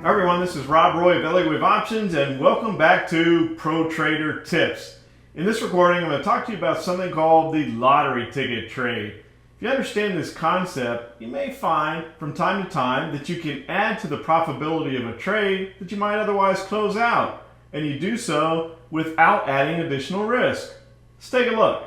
Hi everyone, this is Rob Roy of Elliott with Options, and welcome back to Pro Trader Tips. In this recording, I'm going to talk to you about something called the lottery ticket trade. If you understand this concept, you may find from time to time that you can add to the profitability of a trade that you might otherwise close out, and you do so without adding additional risk. Let's take a look.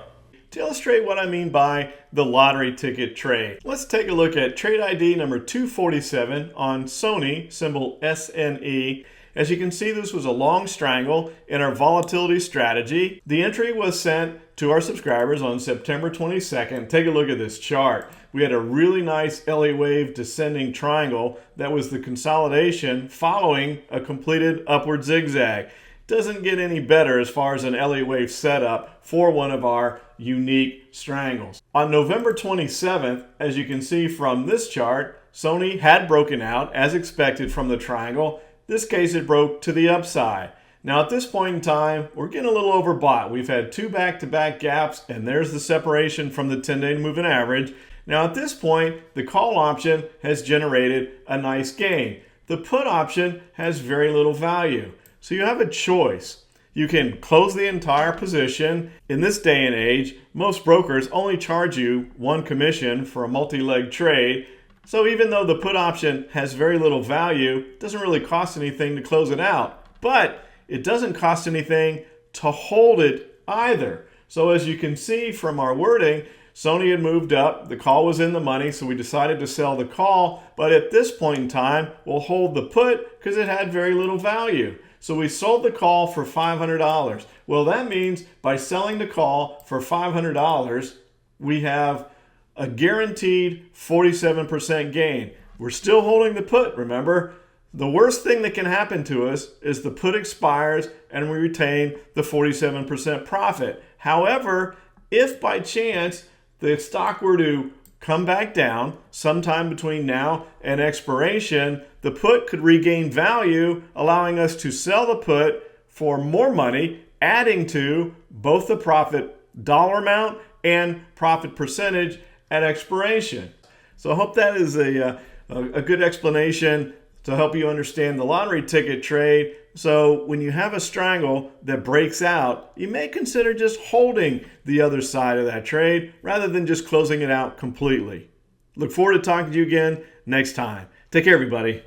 To illustrate what I mean by the lottery ticket trade, let's take a look at trade ID number 247 on Sony, symbol SNE. As you can see, this was a long strangle in our volatility strategy. The entry was sent to our subscribers on September 22nd. Take a look at this chart. We had a really nice Elliott wave descending triangle that was the consolidation following a completed upward zigzag. Doesn't get any better as far as an Elliott wave setup for one of our unique strangles. On November 27th, as you can see from this chart, Sony had broken out as expected from the triangle. This case it broke to the upside. Now at this point in time, we're getting a little overbought. We've had two back-to-back gaps, and there's the separation from the 10-day moving average. Now at this point, the call option has generated a nice gain. The put option has very little value. So you have a choice. You can close the entire position. In this day and age, most brokers only charge you one commission for a multi-leg trade. So even though the put option has very little value, it doesn't really cost anything to close it out. But it doesn't cost anything to hold it either. So as you can see from our wording, Sony had moved up, the call was in the money, so we decided to sell the call. But at this point in time, we'll hold the put because it had very little value. So we sold the call for $500. Well, that means by selling the call for $500, we have a guaranteed 47% gain. We're still holding the put, remember? The worst thing that can happen to us is the put expires and we retain the 47% profit. However, if by chance the stock were to come back down sometime between now and expiration, the put could regain value, allowing us to sell the put for more money, adding to both the profit dollar amount and profit percentage at expiration. So I hope that is a good explanation to help you understand the lottery ticket trade. So when you have a strangle that breaks out, you may consider just holding the other side of that trade rather than just closing it out completely. Look forward to talking to you again next time. Take care, everybody.